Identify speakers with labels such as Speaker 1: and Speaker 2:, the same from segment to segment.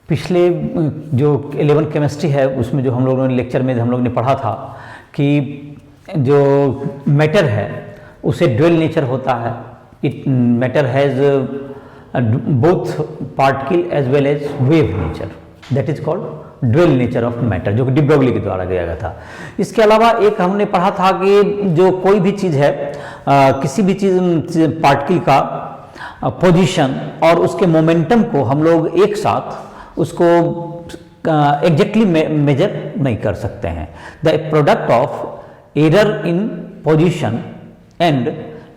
Speaker 1: पिछले जो 11 केमिस्ट्री है उसमें जो हम लोगों ने लेक्चर में हम लोग ने पढ़ा था कि जो मैटर है उसे ड्यूअल नेचर होता है। It matter has both particle as well as wave nature, that is called dual nature of matter, जो कि डी ब्रोगली के द्वारा दिया गया था। इसके अलावा एक हमने पढ़ा था कि जो कोई भी चीज़ है, किसी भी चीज़ पार्टिकल का पोजीशन और उसके मोमेंटम को हम लोग एक साथ उसको एग्जैक्टली मेजर नहीं कर सकते हैं। The product of error in position and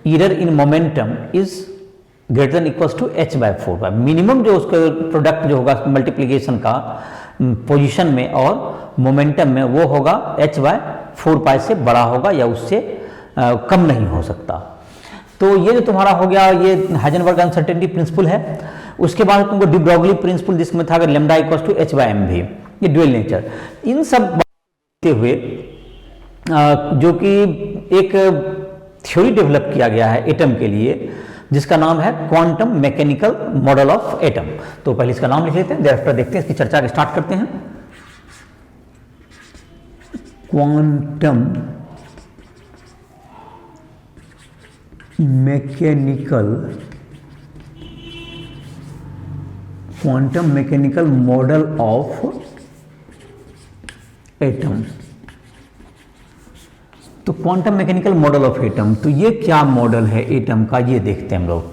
Speaker 1: error in momentum is greater than equals to h/4। Minimum जो उसका प्रोडक्ट जो होगा मल्टीप्लिकेशन का पोजीशन में और मोमेंटम में वो होगा h/4 से बड़ा होगा या उससे कम नहीं हो सकता। तो ये जो तुम्हारा हो गया ये हाइजेनबर्ग अनसर्टेनिटी प्रिंसिपल है। उसके बाद तुमको डी ब्रोगली प्रिंसिपल जिसमें था लैम्डा इक्वल्स टू h/mv, ये ड्यूअल नेचर। इन सब देखते हुए जो कि एक थ्योरी डेवलप किया गया है एटम के लिए जिसका नाम है quantum mechanical model of atom. तो पहले इसका नाम लिख लेते हैं, देयर देखते हैं, इसकी चर्चा स्टार्ट करते हैं। Quantum mechanical model of atom. तो quantum mechanical model of atom, तो ये क्या मॉडल है एटम का, ये देखते हैं हम लोग।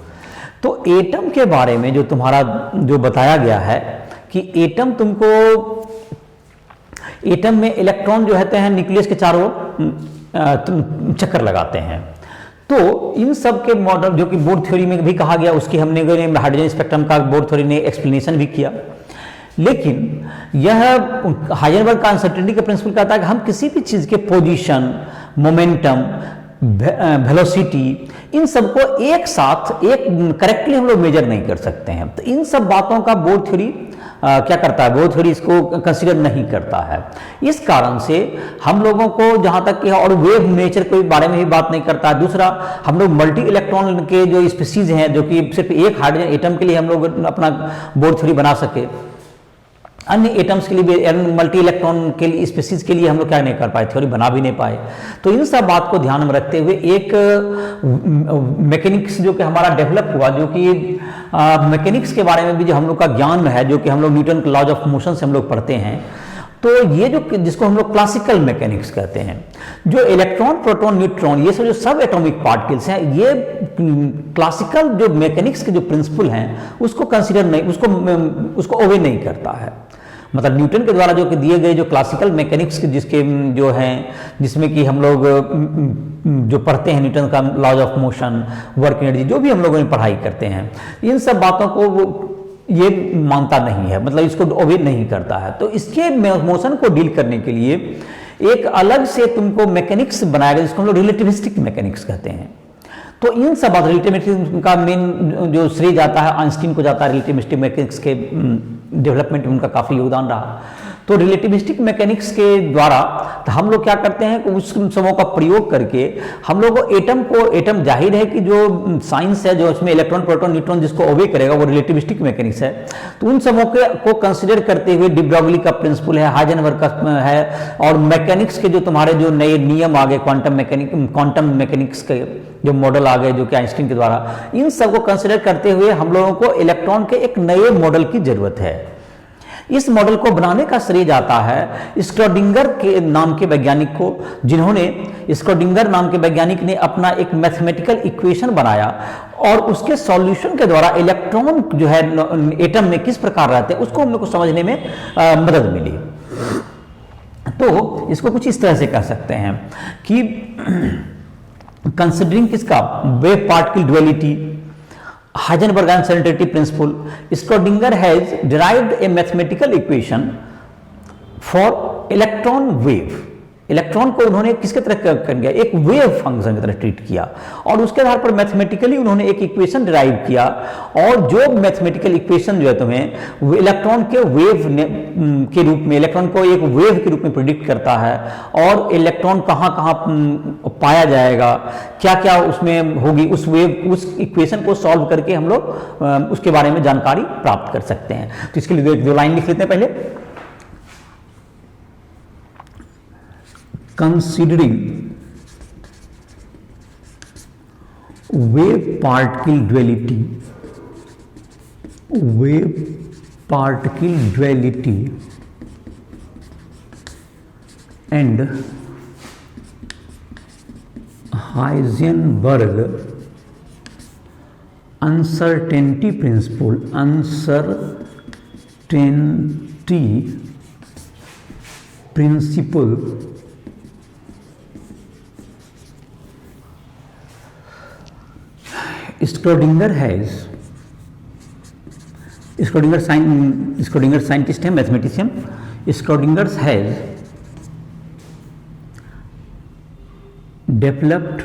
Speaker 1: तो एटम के बारे में जो तुम्हारा जो बताया गया है कि एटम तुमको, एटम में इलेक्ट्रॉन जो रहते हैं न्यूक्लियस के चारों चक्कर लगाते हैं। तो इन सब के मॉडल जो कि बोर थ्योरी में भी कहा गया, उसकी हमने हाइड्रोजन स्पेक्ट्रम का बोर थ्योरी ने एक्सप्लेनेशन भी किया। लेकिन यह हाइजेनबर्ग का अनसर्टेनिटी का प्रिंसिपल कहता है कि हम किसी भी चीज़ के पोजीशन, मोमेंटम, वेलोसिटी, इन सबको एक साथ एक करेक्टली हम लोग मेजर नहीं कर सकते हैं। तो इन सब बातों का बोर थ्योरी क्या करता है, बोर थ्योरी इसको कंसीडर नहीं करता है। इस कारण से हम लोगों को जहाँ तक कि, और वेव नेचर के बारे में भी बात नहीं करता है। दूसरा, हम लोग मल्टी इलेक्ट्रॉन के जो स्पीसीज हैं, जो कि सिर्फ एक हाइड्रोजन एटम के लिए हम लोग अपना बोर थ्योरी बना सके, अन्य एटम्स के लिए भी, मल्टी इलेक्ट्रॉन के लिए स्पीसीज के लिए हम लोग क्या नहीं कर पाए, थ्योरी बना भी नहीं पाए। तो इन सब बात को ध्यान में रखते हुए एक मैकेनिक्स जो कि हमारा डेवलप हुआ, जो कि मैकेनिक्स के बारे में भी जो हम लोग का ज्ञान है, जो कि हम लोग न्यूटन के लॉज ऑफ मोशन से हम लोग पढ़ते हैं। तो ये जो जिसको हम लोग क्लासिकल मैकेनिक्स कहते हैं, जो इलेक्ट्रॉन, प्रोटॉन, न्यूट्रॉन, ये सब जो सब एटॉमिक पार्टिकल्स हैं, ये क्लासिकल जो मैकेनिक्स के जो प्रिंसिपल हैं उसको कंसीडर नहीं, उसको ओबे नहीं करता है। मतलब न्यूटन के द्वारा जो कि दिए गए जो क्लासिकल मैकेनिक्स जिसके जो हैं, जिसमें कि हम लोग जो पढ़ते हैं न्यूटन का laws of motion, work energy, जो भी हम लोगों ने पढ़ाई करते हैं, इन सब बातों को वो ये मानता नहीं है, मतलब इसको ओबे नहीं करता है। तो इसके मोशन को डील करने के लिए एक अलग से तुमको मैकेनिक्स बनाया गया जिसको हम लोग रिलेटिविस्टिक मैकेनिक्स कहते हैं। तो इन सब बात रिलेटिविस्टिक का मेन जो श्रेय जाता है आइंस्टीन को जाता है, रिलेटिविस्टिक मैकेनिक्स के डेवलपमेंट में उनका काफ़ी योगदान रहा। तो रिलेटिविस्टिक मैकेनिक्स के द्वारा तो हम लोग क्या करते हैं कि उस समों का प्रयोग करके हम लोग एटम जाहिर है कि जो साइंस है, जो उसमें इलेक्ट्रॉन, प्रोटॉन, न्यूट्रॉन जिसको ओबे करेगा वो रिलेटिविस्टिक मैकेनिक्स है। तो उन समों को कंसिडर करते हुए डी ब्रोगली का प्रिंसिपल है, हाइजेनबर्ग का है, और मैकेनिक्स के जो तुम्हारे जो नए नियम आ गए, क्वांटम मैकेनिक्स के जो मॉडल आ गए, जो कि आइंस्टीन के द्वारा, इन सबको कंसिडर करते हुए हम लोगों को इलेक्ट्रॉन के एक नए मॉडल की जरूरत है। इस मॉडल को बनाने का श्रेय जाता है स्क्रोडिंगर के नाम के वैज्ञानिक को, जिन्होंने, स्क्रोडिंगर नाम के वैज्ञानिक ने अपना एक मैथमेटिकल इक्वेशन बनाया और उसके सॉल्यूशन के द्वारा इलेक्ट्रॉन जो है एटम में किस प्रकार रहते हैं उसको हम लोग को समझने में मदद मिली। तो इसको कुछ इस तरह से कह सकते हैं कि कंसिडरिंग किसका, wave particle duality, Heisenberg uncertainty principle, Schrödinger has derived a mathematical equation for electron wave electron को उन्होंने किसके तरह कर दिया, एक वेव फंक्शन की तरह ट्रीट किया, और उसके आधार पर मैथमेटिकली उन्होंने एक इक्वेशन डिराइव किया, और जो मैथमेटिकल इक्वेशन जो है तुम्हें इलेक्ट्रॉन के वेव के रूप में, इलेक्ट्रॉन को एक वेव के रूप में प्रिडिक्ट करता है, और इलेक्ट्रॉन कहाँ कहाँ पाया जाएगा, क्या क्या उसमें होगी, उस वेव, उस इक्वेशन को सॉल्व करके हम लोग उसके बारे में जानकारी प्राप्त कर सकते हैं। तो इसके लिए दो लाइन लिख लेते हैं पहले। Considering wave particle duality and Heisenberg uncertainty principle Schrödinger scientist है, mathematician, Schrödinger has developed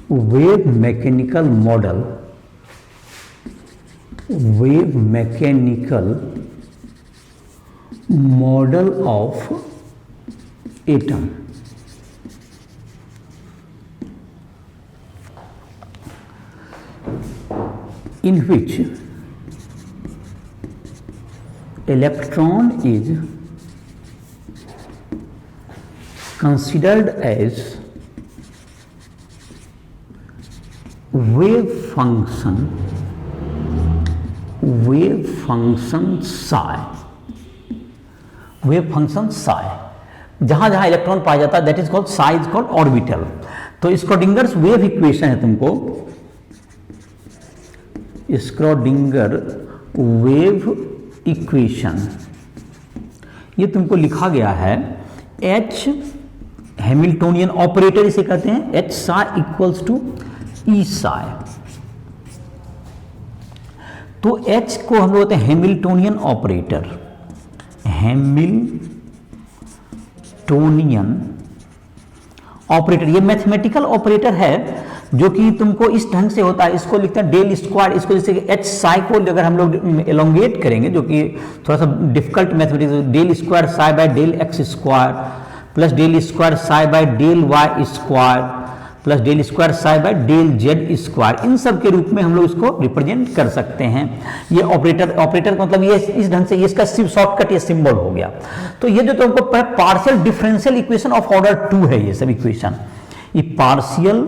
Speaker 1: wave mechanical model of atom, in which electron is considered as wave function psi, जहां जहां इलेक्ट्रॉन पाया जाता है, that is called psi is called orbital. तो स्क्रोडिंगर्स wave equation है, तुमको Schrödinger wave equation, ये तुमको लिखा गया है H हैमिल्टोनियन ऑपरेटर इसे कहते हैं, H psi equals to E psi। तो H को हम लोग कहते हैं हैमिल्टोनियन ऑपरेटर, ये मैथमेटिकल ऑपरेटर है जो कि तुमको इस ढंग से होता है, इसको लिखते हैं डेल स्क्वायर, इसको जैसे H psi को अगर हम लोग एलोंगेट करेंगे, जो कि थोड़ा सा difficult mathematics, del square psi by del x square plus del square psi by del y square plus del square psi by del z square, इन सब के रूप में हम लोग इसको रिप्रेजेंट कर सकते हैं। ये ऑपरेटर का मतलब ये इस ढंग से, ये इसका शॉर्टकट, ये सिंबल हो गया। तो ये जो तुमको partial differential equation of order 2 है, ये सब इक्वेशन, ये partial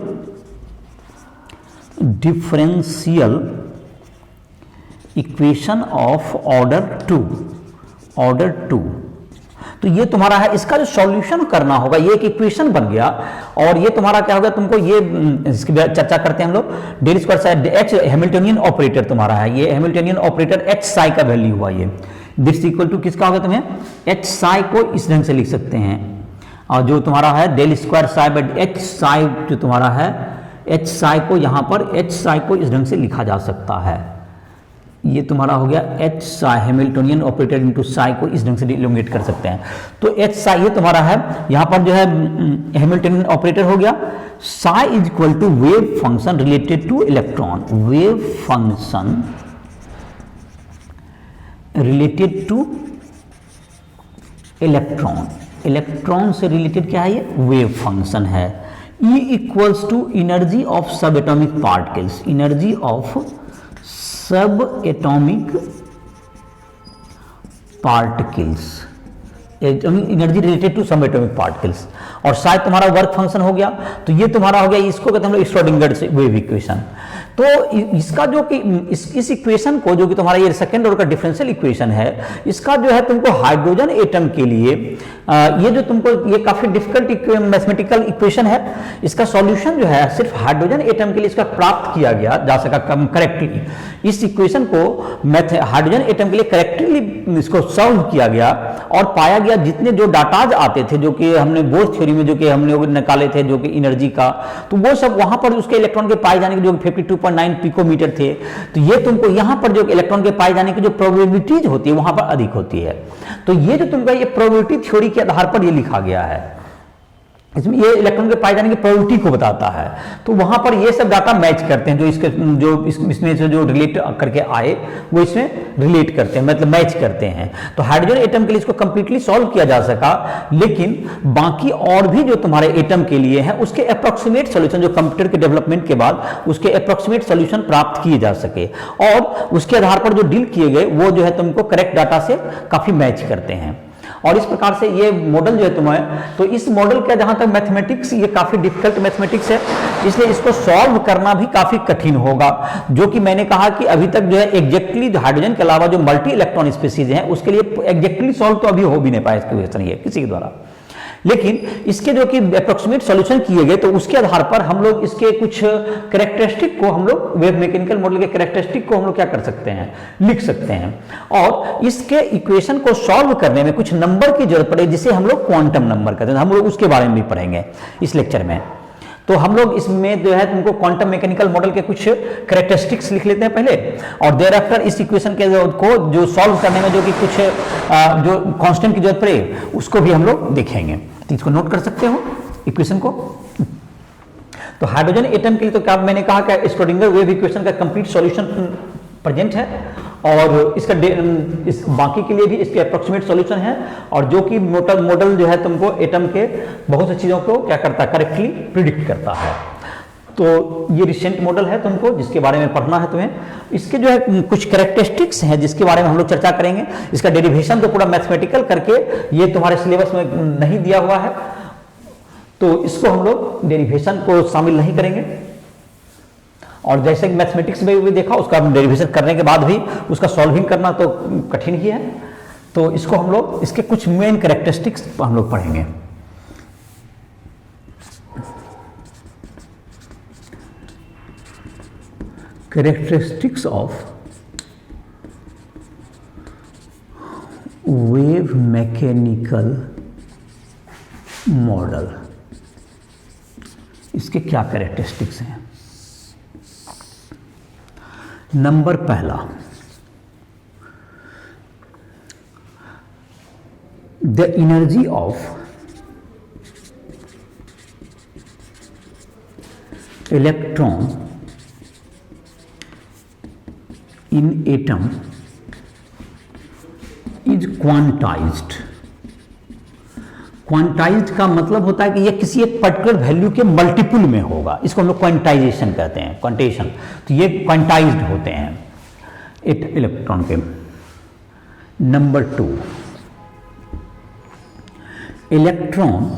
Speaker 1: differential equation of order 2, तो ये तुम्हारा है, इसका जो सॉल्यूशन करना होगा, ये एक इक्वेशन बन गया, और ये तुम्हारा क्या होगा, तुमको ये इसकी चर्चा करते हैं हम लोग, डेल स्क्वायर साइ H हैमिल्टोनियन ऑपरेटर तुम्हारा है, ये हैमिल्टोनियन ऑपरेटर H psi का वैल्यू हुआ, ये दिस इक्वल टू किसका होगा, तुम्हें H psi को इस ढंग से लिख सकते हैं, और जो तुम्हारा है del square psi by H psi जो तुम्हारा है, H psi को यहाँ पर H psi को इस ढंग से लिखा जा सकता है, ये तुम्हारा हो गया H psi Hamiltonian operator into psi को इस ढंग से इलोंगेट कर सकते हैं। तो H psi ये तुम्हारा है, यहाँ पर जो है हैमिल्टोनियन ऑपरेटर हो गया, psi is equal to wave function related to electron, wave function related to electron से रिलेटेड क्या है, ये वेव फंक्शन है। E equals to energy of subatomic particles, energy of subatomic particles, energy related to subatomic particles, और शायद तुम्हारा work function हो गया। तो ये तुम्हारा हो गया, इसको कहते हैं हम लोग श्रोडिंगर वेव इक्वेशन। तो इसका जो कि इस इक्वेशन को, जो कि तुम्हारा ये सेकंड ऑर्डर का डिफरेंशियल इक्वेशन है, इसका जो है तुमको हाइड्रोजन एटम के लिए ये जो तुमको ये काफी डिफिकल्ट मैथमेटिकल इक्वेशन है, इसका सॉल्यूशन जो है सिर्फ हाइड्रोजन एटम के लिए इसका प्राप्त किया गया जा सका करेक्टली। इस इक्वेशन को हाइड्रोजन एटम के लिए करेक्टली इसको सॉल्व किया गया और पाया गया जितने जो डाटाज आते थे जो कि हमने बोर थ्योरी में जो कि हमने निकाले थे जो कि एनर्जी का, तो वो सब वहां पर उसके इलेक्ट्रॉन के पाए जाने के जो 52.9 पिकोमीटर थे, तो ये तुमको यहां पर जो इलेक्ट्रॉन के पाए जाने की जो प्रोबेबिलिटीज होती है वहां पर अधिक होती है। तो ये जो तुमका ये प्रोबेबिलिटी थ्योरी के आधार पर ये लिखा गया है, इसमें ये इलेक्ट्रॉन के पाए जाने की प्रोबेबिलिटी को बताता है। तो वहां पर ये सब डाटा मैच करते हैं, इसमें से जो रिलेट करके आए वो इसमें रिलेट करते हैं, मतलब मैच करते हैं। तो हाइड्रोजन एटम के लिए इसको कंप्लीटली सॉल्व किया जा सका, लेकिन बाकी और भी जो तुम्हारे एटम के लिए है उसके अप्रोक्सीमेट सॉल्यूशन जो कंप्यूटर के डेवलपमेंट के बाद उसके अप्रोक्सीमेट सॉल्यूशन प्राप्त किए जा सके और उसके आधार पर जो डील किए गए वो जो है तुमको करेक्ट डाटा से काफी मैच करते हैं। और इस प्रकार से ये मॉडल जो है तुम्हें, तो इस मॉडल का जहां तक मैथमेटिक्स ये काफी डिफिकल्ट मैथमेटिक्स है, इसलिए इसको सॉल्व करना भी काफी कठिन होगा। जो कि मैंने कहा कि अभी तक जो है एग्जैक्टली हाइड्रोजन के अलावा जो मल्टी इलेक्ट्रॉन स्पीसीज हैं उसके लिए एग्जैक्टली सॉल्व तो अभी हो भी नहीं पाया इसके क्वेश्चन ये किसी के द्वारा, लेकिन इसके जो कि अप्रोक्सीमेट सॉल्यूशन किए गए तो उसके आधार पर हम लोग इसके कुछ कैरेक्टरिस्टिक को हम लोग वेव मैकेनिकल मॉडल के कैरेक्टरिस्टिक को हम लोग क्या कर सकते हैं, लिख सकते हैं। और इसके इक्वेशन को सॉल्व करने में कुछ नंबर की जरूरत पड़े जिसे हम लोग क्वांटम नंबर कहते हैं, हम लोग उसके बारे में भी पढ़ेंगे इस लेक्चर में। तो हम लोग इसमें जो है तुमको क्वांटम मैकेनिकल मॉडल के कुछ कैरेक्टरिस्टिक्स लिख लेते हैं पहले, और देयर आफ्टर इस इक्वेशन के को जो सॉल्व करने में जो कि कुछ जो कांस्टेंट की जरूरत पड़े उसको भी हम लोग देखेंगे। तो इसको नोट कर सकते हो इक्वेशन को। तो हाइड्रोजन एटम के लिए तो क्या मैंने कहा कि श्रोडिंगर वेव इक्वेशन का कंप्लीट सॉल्यूशन प्रेजेंट है और इसका इस बाकी के लिए भी इसके अप्रोक्सीमेट सॉल्यूशन है, और जो कि मॉडल जो है तुमको एटम के बहुत सी चीजों को क्या करता है, करेक्टली प्रिडिक्ट करता है। तो ये रिसेंट मॉडल है तुमको जिसके बारे में पढ़ना है तुम्हें। इसके जो है कुछ कैरेक्टरिस्टिक्स हैं जिसके बारे में हम लोग चर्चा करेंगे। इसका डेरिवेशन तो पूरा मैथमेटिकल करके ये तुम्हारे सिलेबस में नहीं दिया हुआ है, तो इसको हम लोग डेरिवेशन को शामिल नहीं करेंगे। और जैसे कि मैथमेटिक्स में भी देखा उसका डेरिवेशन करने के बाद भी उसका सॉल्विंग करना तो कठिन ही है, तो इसको हम लोग इसके कुछ मेन कैरेक्टरिस्टिक्स हम लोग पढ़ेंगे। Characteristics of wave mechanical model, इसके क्या कैरेक्टरिस्टिक्स हैं। नंबर पहला, the energy of electron in atom is quantized. Quantized का मतलब होता है कि यह किसी एक पर्टिकुलर वैल्यू के मल्टीपल में होगा, इसको हम लोग क्वांटाइजेशन कहते हैं, क्वांटेशन। तो ये क्वांटाइज्ड होते हैं इलेक्ट्रॉन के। Number 2, electron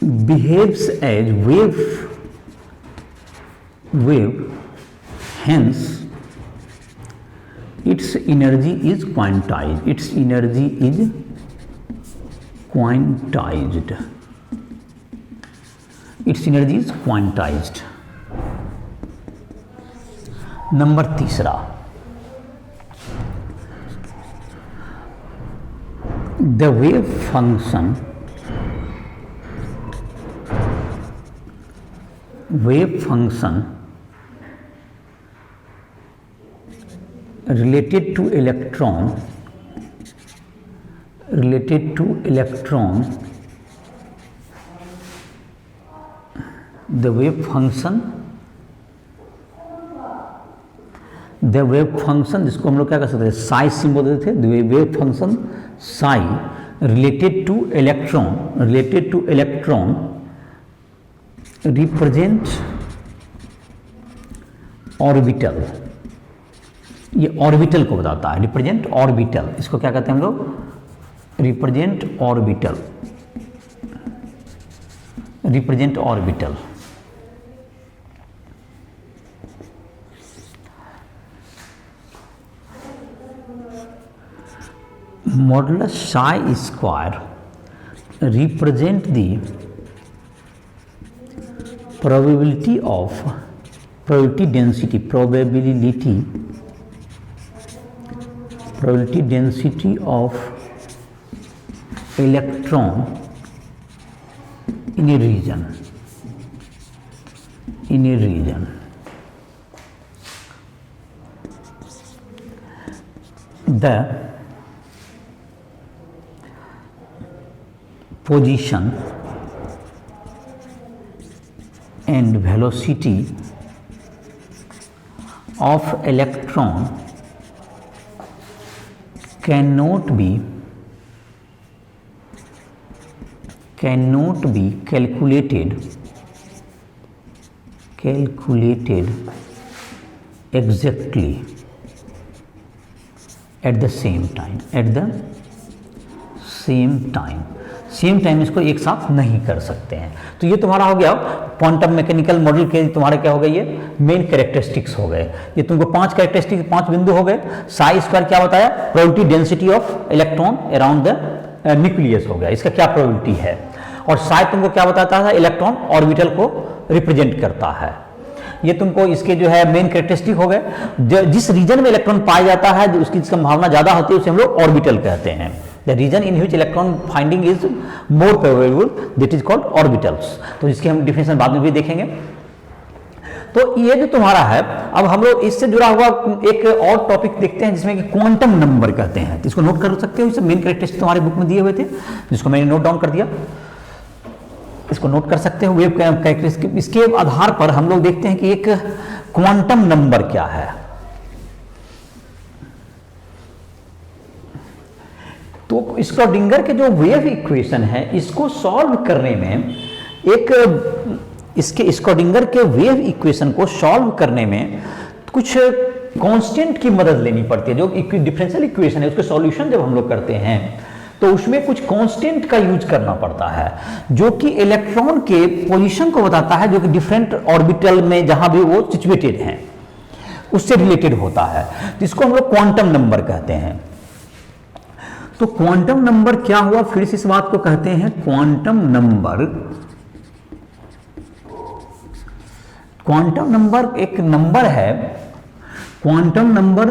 Speaker 1: behaves as wave, hence its energy is quantized. Its energy is quantized. Its energy is quantized. Number 3, the wave function related to electron the wave function जिसको हम लोग क्या कर सकते हैं, साई सिंबल देते थे, wave function psi related to electron represent orbital. ये ऑर्बिटल को बताता है, रिप्रेजेंट ऑर्बिटल। इसको क्या कहते हैं हम लोग, represent orbital. Modulus Sai square represent the probability density of electron in a region. The position and velocity of electron cannot be calculated exactly at the same time इसको एक साथ नहीं कर सकते हैं। तो ये तुम्हारा हो गया क्वांटम मैकेनिकल मॉडल के तुम्हारे क्या हो गए, ये मेन कैरेक्टरिस्टिक्स हो गए। ये तुमको 5 कैरेक्टरिस्टिक्स 5 बिंदु हो गए। साई स्क्वायर क्या बताया, probability density of electron around the nucleus हो गया, इसका क्या प्रोबेबिलिटी है। और साई तुमको क्या बताता है, इलेक्ट्रॉन ऑर्बिटल को रिप्रेजेंट करता है। ये तुमको इसके जो है मेन कैरेक्टरिस्टिक हो गए। जिस रीजन में इलेक्ट्रॉन पाया जाता है, उसकी संभावना ज्यादा होती है, उसे हम लोग ऑर्बिटल कहते हैं। The region in which electron finding is more probable, that is called orbitals। तो इसकी हम डिफिनेशन बाद में भी देखेंगे। तो ये जो तुम्हारा है, अब हम लोग इससे जुड़ा हुआ एक और टॉपिक देखते हैं जिसमें कि क्वांटम नंबर कहते हैं। तो इसको नोट कर सकते हो, इससे मेन कैरेक्टरिस्टिक तुम्हारे बुक में दिए हुए थे, जिसको मैंने नोट डाउन कर दिया। इसको नोट कर सकते हो वेव कैरेक्टरिस्टिक। इसके आधार पर हम लोग देखते हैं कि एक क्वांटम नंबर क्या है। तो स्क्रॉडिंगर के जो वेव इक्वेशन है, इसको सॉल्व करने में इसके स्क्रॉडिंगर के वेव इक्वेशन को सॉल्व करने में कुछ कांस्टेंट की मदद लेनी पड़ती है। जो डिफरेंशियल इक्वेशन है, उसके सॉल्यूशन जब हम लोग करते हैं तो उसमें कुछ कांस्टेंट का यूज करना पड़ता है, जो कि इलेक्ट्रॉन के पोजीशन को बताता है, जो कि डिफरेंट ऑर्बिटल में जहां भी वो सिचुएटेड हैं उससे रिलेटेड होता है। जिसको हम लोग क्वांटम नंबर कहते हैं। तो क्वांटम नंबर क्या हुआ, फिर से इस बात को कहते हैं क्वांटम नंबर। क्वांटम नंबर एक नंबर है। Quantum number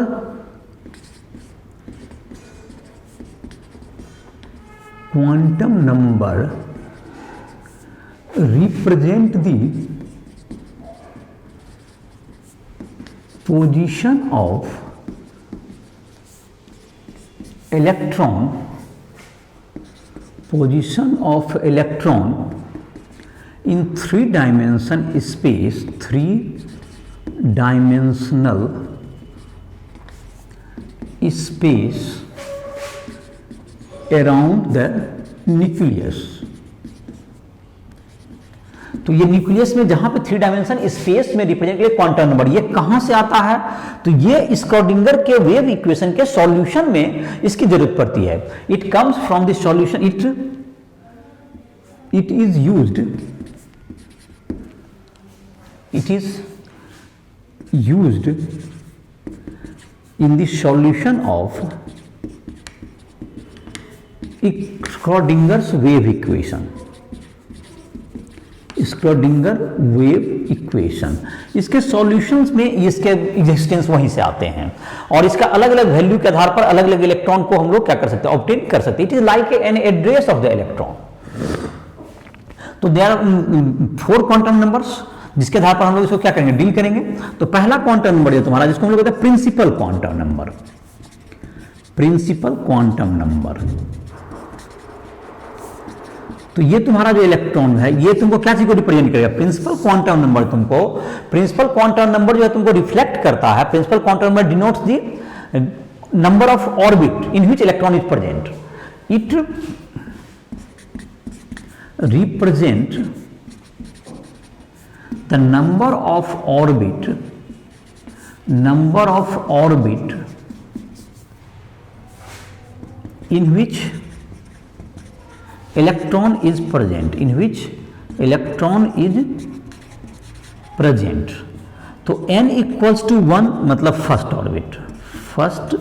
Speaker 1: represent the position of electron in 3-dimension space, 3-dimensional space around the nucleus। तो ये न्यूक्लियस में जहां पे 3 डायमेंशन स्पेस में रिप्रेजेंट किया क्वांटम नंबर, ये कहां से आता है, तो ये स्क्रॉडिंगर के वेव इक्वेशन के सॉल्यूशन में इसकी जरूरत पड़ती है। It comes from the solution, it is used in the solution of Schrodinger's wave equation. Schrodinger wave equation, इसके सॉल्यूशंस में इसके एग्जिस्टेंस वहीं से आते हैं, और इसका अलग अलग वैल्यू के आधार पर अलग अलग इलेक्ट्रॉन को हम लोग क्या कर सकते हैं, ऑब्टेन कर सकते हैं। It is like an address of the electron. तो देयर आर 4 क्वांटम नंबर्स, जिसके आधार पर हम लोग इसको क्या करेंगे, डील करेंगे। तो पहला क्वांटम नंबर है तुम्हारा, जिसको हम लोग कहते हैं principal quantum number. Principal quantum number, तो ये तुम्हारा जो इलेक्ट्रॉन है, ये तुमको क्या चीज को रिप्रेजेंट करेगा, प्रिंसिपल क्वांटम नंबर। तुमको प्रिंसिपल क्वांटम नंबर जो है तुमको रिफ्लेक्ट करता है। Principal quantum number denotes the number of orbit in which electron is present. It represent the number of orbit in which electron is present, तो n equals to 1 मतलब first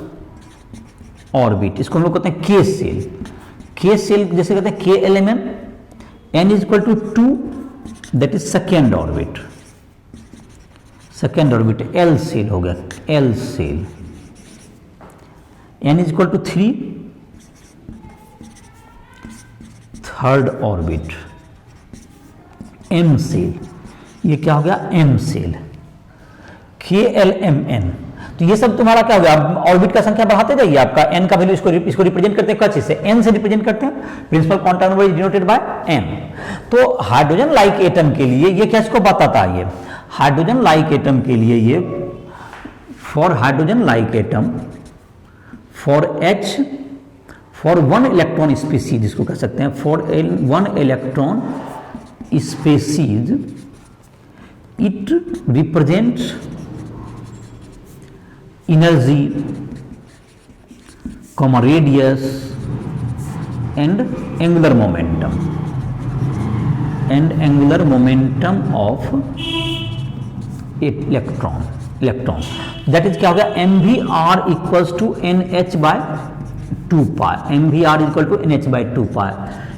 Speaker 1: orbit, इसको हम लोग कहते हैं के सेल। के सेल जैसे कहते हैं के element, n is equal to 2, that is second orbit. Second orbit L shell हो गया, L shell. n is equal to 3, third orbit m shell. ये क्या हो गया, m सेल। KLMN, तो ये सब तुम्हारा क्या हो गया, ऑर्बिट का संख्या बढ़ाते जाइए, आपका n का वैल्यू इसको रिप्रेजेंट करते हैं क्या चीज से, n से रिप्रेजेंट करते हैं, principal quantum number is denoted by n। तो हाइड्रोजन लाइक एटम के लिए ये क्या इसको बताता है, ये हाइड्रोजन लाइक एटम के लिए ये for hydrogen like atom for H for 1 electron species, जिसको कह सकते हैं for 1 electron species, it represents energy, radius and angular momentum of electron। that is क्या हो गया, mvr equals to nh by 2 pi, mvr is equal to nh by 2 pi।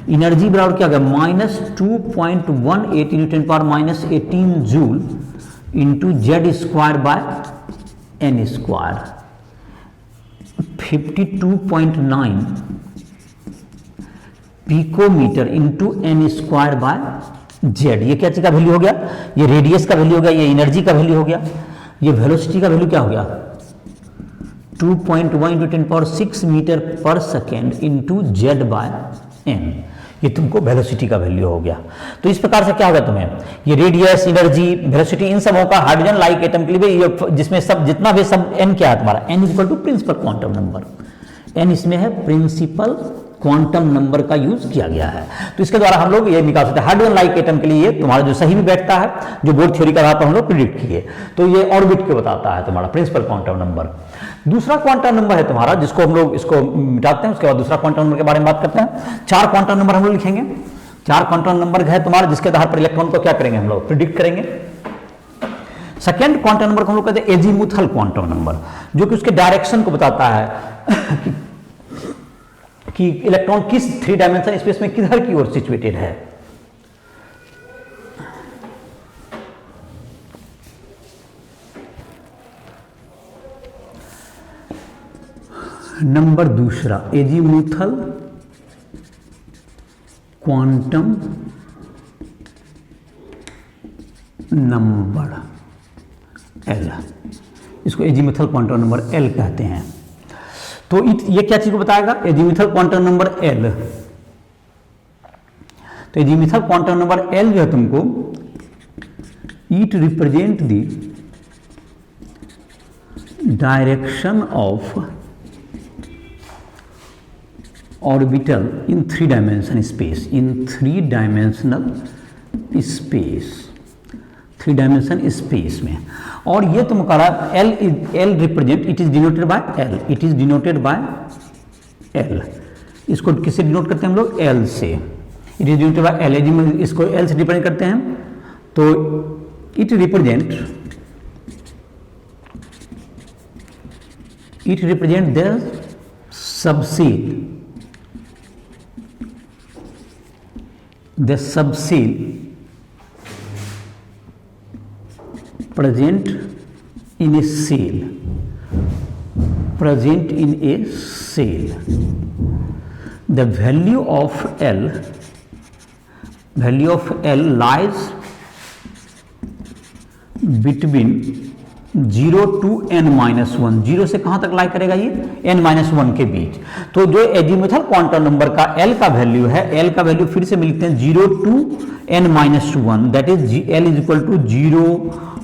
Speaker 1: Energy बराबर क्या हो गया, -2.18 न्यूटन पर -18 joule into Z square by n square, 52.9 picometre into n square by Z. ये क्या चीज का वैल्यू हो गया, ये रेडियस का वैल्यू हो गया, ये एनर्जी का वैल्यू हो गया, ये वेलोसिटी का वैल्यू क्या हो गया, 2.1 × 10⁶ मीटर पर second into Z by n। ये तुमको वेलोसिटी का वैल्यू हो गया। तो इस प्रकार से क्या होगा तुम्हें, ये रेडियस, एनर्जी, वेलोसिटी, इन सबों का हाइड्रोजन लाइक एटम के लिए ये जिसमें सब जितना भी सब n क्या है तुम्हारा, n is equal to principal quantum number, n इसमें है प्रिंसिपल क्वांटम नंबर का यूज किया गया है। तो इसके द्वारा हम लोग ये निकाल सकते हैं हाइड्रोजन लाइक एटम के लिए तुम्हारा जो सही भी बैठता है, जो बोर्ड थ्योरी का आधार पर हम लोग प्रिडिक्ट किए, तो ये ऑर्बिट के बताता है तुम्हारा प्रिंसिपल क्वांटम नंबर। दूसरा क्वांटम नंबर है तुम्हारा, जिसको हम लोग इसको मिटाते हैं, उसके बाद दूसरा क्वांटम नंबर के बारे में बात करते हैं। 4 क्वांटम नंबर हम लोग लिखेंगे, 4 क्वांटम नंबर है तुम्हारा, जिसके आधार पर इलेक्ट्रॉन को क्या करेंगे हम लोग प्रिडिक्ट करेंगे। सेकेंड क्वांटम नंबर को हम लोग कहते हैं एजीमुथल क्वांटम नंबर, जो कि उसके डायरेक्शन को बताता है कि इलेक्ट्रॉन किस 3 डायमेंशन स्पेस में किधर की ओर सिचुएटेड है। नंबर दूसरा एजीमुथल क्वांटम नंबर L, इसको एजीमुथल क्वांटम नंबर L कहते हैं। तो ये क्या चीज को बताएगा, एजीमुथल क्वांटम नंबर L। तो एजीमुथल क्वांटम नंबर L जो है तुमको, it represent the direction of orbital in 3 dimension space, in 3 dimensional space, 3 dimension space में। और ये तुम कह रहा L represent, it is denoted bye L, it is denoted bye L। इसको किससे डिनोट करते हैं हम लोग, L से, it is denoted bye L, इसको L से रिप्रेजेंट करते हैं। तो it represent the subshell, the subcell present in a cell, present in a cell। The value of L lies between 0 to n-1, 0 से कहां तक लाई करेगा ये, n-1 के बीच। तो जो एजीमुथल क्वांटम नंबर का L का वैल्यू है, L का वैल्यू फिर से मिलते हैं 0 to n-1, that is L is equal to 0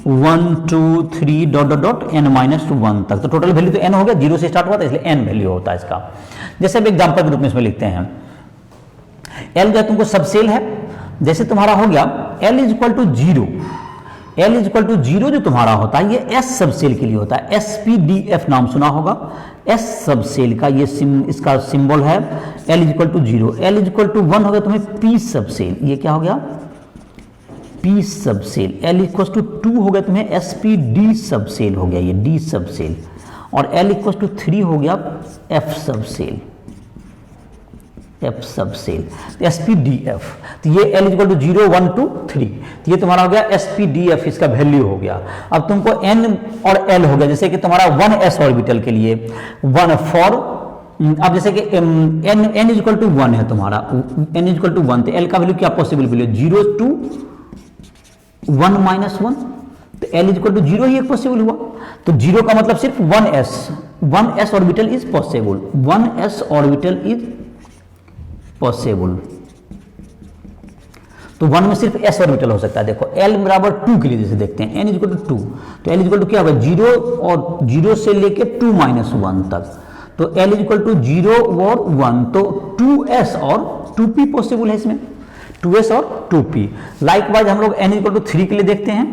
Speaker 1: 1 2 3 dot dot dot n-1 तक। तो टोटल वैल्यू तो n हो गया, 0 से स्टार्ट हुआ था इसलिए n वैल्यू होता है इसका। जैसे अब एग्जाम्पल के रूप में इसमें लिखते हैं, L जो तुमको सबसेल है, जैसे तुम्हारा हो गया L is equal to 0, L is equal to 0 जो तुम्हारा होता है ये S सबसेल के लिए होता है, SPDF नाम सुना होगा, S सबसेल का ये इसका सिंबल है L is equal to 0। L is equal to 1 हो गया तुम्हें P सबसेल, ये क्या हो गया P subshell. L equal to 2 हो गया तुम्हें SPD सबसेल हो गया, ये D सबसेल। और L इक्वल टू 3 हो गया F सब सेल, F सब सेल, तो SPDF, तो ये L इक्वल टू 0 1 2 3, तो ये तुम्हारा हो गया SPDF, इसका वैल्यू हो गया। अब तुमको N और L हो गया, जैसे कि तुम्हारा 1s ऑर्बिटल के लिए 1 फॉर, अब जैसे कि n इक्वल टू 1 है तुम्हारा, n इक्वल टू 1, तो L का वैल्यू क्या पॉसिबल वैल्यू, 0 to 1 minus 1, तो L इक्वल टू 0 ही एक पॉसिबल हुआ, तो 0 का मतलब सिर्फ 1s orbital is possible, 1s orbital is possible, तो 1 में सिर्फ s ऑर्बिटल हो सकता है। देखो L बराबर 2 के लिए जैसे देखते हैं, n इक्वल टू 2, तो L इक्वल टू क्या होगा, 0 और 0 से लेके 2 minus 1 तक, तो L इक्वल टू 0 और 1, तो 2s और 2p पॉसिबल है इसमें, 2s और 2p। लाइकवाइज हम लोग n इक्वल टू 3 के लिए देखते हैं,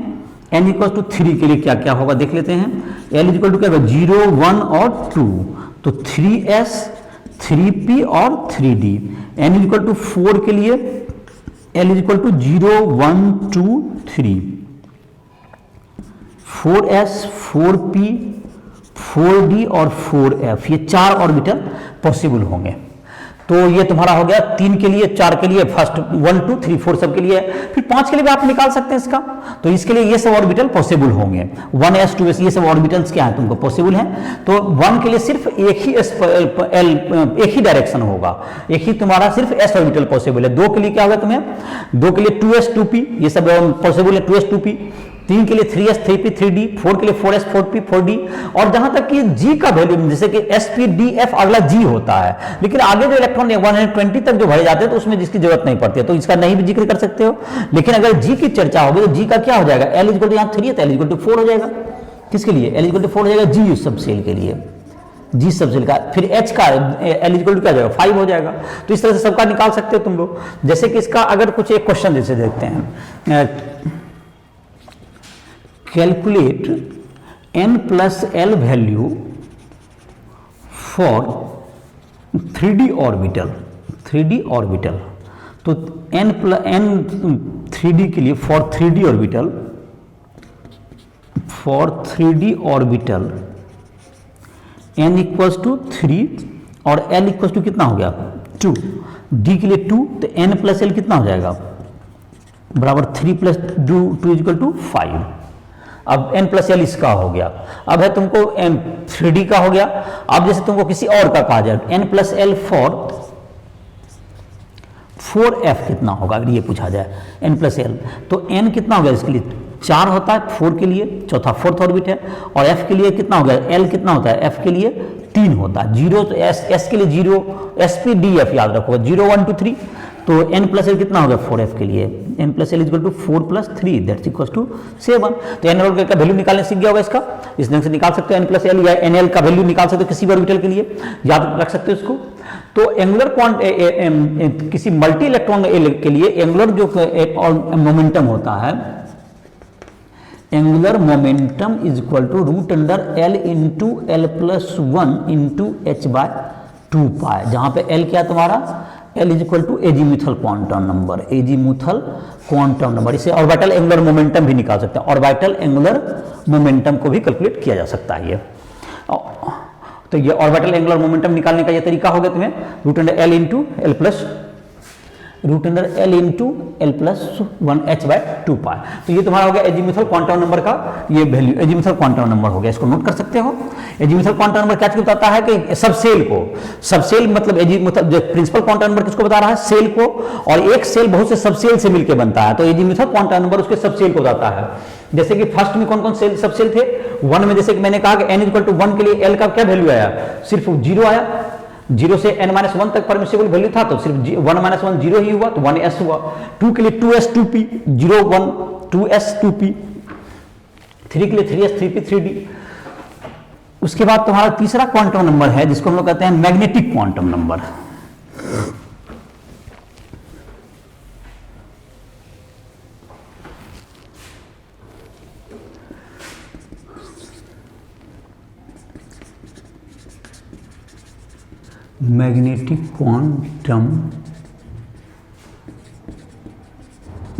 Speaker 1: n इक्वल टू 3 के लिए क्या क्या होगा देख लेते हैं। L इक्वल टू क्या होगा, 0 1 और 2, तो 3s 3p और 3d। n इक्वल टू 4 के लिए L equal to 0 1 2 3, 4s 4p 4d और 4f, ये 4 ऑर्बिटल पॉसिबल होंगे। तो ये तुम्हारा हो गया 3 के लिए, 4 के लिए, फर्स्ट 1 2 3 4 सब के लिए, फिर 5 के लिए भी आप निकाल सकते हैं इसका, तो इसके लिए ये सब ऑर्बिटल पॉसिबल होंगे, 1s 2s ये सब ऑर्बिटल्स क्या है तुमको पॉसिबल है। तो 1 के लिए सिर्फ एक ही डायरेक्शन होगा, एक ही तुम्हारा सिर्फ s ऑर्बिटल पॉसिबल है। 2 के लिए क्या होगा तुम्हें, 2 के लिए 2s 2p ये सब पॉसिबल है, 2s 2p, 3 के लिए 3s 3p 3d, 4 के लिए 4s 4p 4d, और जहां तक कि g का वैल्यू जैसे कि SPDF अगला g होता है, लेकिन आगे जो इलेक्ट्रॉन 120 तक जो भरे जाते हैं तो उसमें जिसकी जरूरत नहीं पड़ती है, तो इसका नहीं भी जिक्र कर सकते हो। लेकिन अगर g की चर्चा होगी तो g का क्या हो जाएगा, L इक्वल टू यहाँ 3 है तो L इक्वल टू 4 हो जाएगा, किसके लिए, L इक्वल टू 4 हो जाएगा g सब सेल के लिए, g सब सेल का, फिर h का L इक्वल टू क्या जाएगा 5 हो जाएगा। तो इस तरह से सबका निकाल सकते हो तुम लोग। जैसे कि इसका अगर कुछ एक क्वेश्चन जैसे देखते हैं, calculate n plus l value for 3d orbital, तो n 3d के लिए for 3d orbital n equals to 3 और l इक्वल्स टू कितना हो गया 2, d के लिए 2, तो n प्लस l कितना हो जाएगा बराबर 3 प्लस 2 इक्वल टू 5। अब n प्लस एल इसका हो गया, अब है तुमको m 3d का हो गया। अब जैसे तुमको किसी और का कहा जाए n plus L for 4f कितना होगा, अगर ये पूछा जाए n प्लस एल, तो n कितना हो गया इसके लिए 4 होता है 4 के लिए, चौथा फोर्थ ऑर्बिट है, और f के लिए कितना हो गया, l कितना होता है f के लिए 3 होता है, 0 तो s के लिए 0, SPDF याद रखो 0 1 2 3, तो n प्लस एल कितना होगा 4f के लिए, n plus L equal to 4 plus 3 that's equal to 7। तो n और का वैल्यू निकालने सीख गया होगा इसका, इस ढंग से निकाल सकते हो n प्लस एल या nl का वैल्यू निकाल सकते हो किसी भी ऑर्बिटल के लिए, याद रख सकते हो इसको। तो एंगुलर किसी मल्टी इलेक्ट्रॉन के लिए एंगुलर जो मोमेंटम होता है, angular momentum is equal to root under l into L plus 1 into h by 2 pi, जहां पे l क्या है तुम्हारा, L is equal to azimuthal quantum number, azimuthal quantum number. इसे ऑर्बिटल एंगुलर मोमेंटम भी निकाल सकते हैं, ऑर्बिटल एंगुलर मोमेंटम को भी कैलकुलेट किया जा सकता है ये। तो ये ऑर्बिटल एंगुलर मोमेंटम निकालने का ये तरीका हो गया तुम्हें, root under L into L plus 1 h by 2 pi. तो ये तुम्हारा हो गया एजीमुथल क्वांटम नंबर का ये वैल्यू, एजीमुथल क्वांटम नंबर हो गया, इसको नोट कर सकते हो। एजीमुथल क्वांटम नंबर क्या चीज बताता है कि सबसेल मतलब एजीमुथल जो प्रिंसिपल क्वांटम नंबर किसको बता रहा है, सेल को, और एक सेल बहुत से सबसेल से मिलकर बनता है, तो एजीमुथल क्वांटम नंबर उसके सबसेल को बताता है। जैसे कि फर्स्ट में कौन कौन सेल सबसेल थे, 1 में जैसे कि मैंने कहा कि n इक्वल टू 1 के लिए l का क्या वैल्यू आया, सिर्फ 0 आया, 0 से n-1 तक परमिसिबल वैल्यू था, तो सिर्फ 1-1 0 ही हुआ, तो 1s हुआ। 2 के लिए 2s 2p 0 1 2s 2p, 3 के लिए 3s 3p 3d। उसके बाद तुम्हारा तीसरा क्वांटम नंबर है जिसको हम लोग कहते हैं magnetic quantum number. Magnetic quantum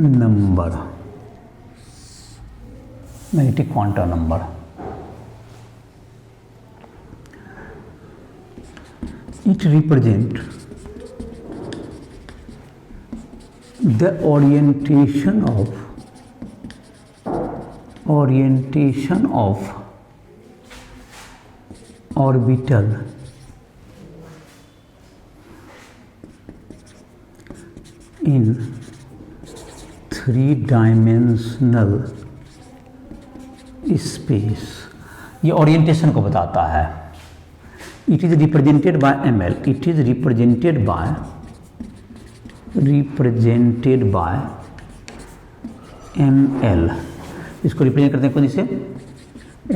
Speaker 1: number, magnetic quantum number it represent the orientation of orbital in three-dimensional space। ये ओरिएंटेशन को बताता है। It is represented bye ml, it is represented bye ml। इसको रिप्रेजेंट करते हैं कौन से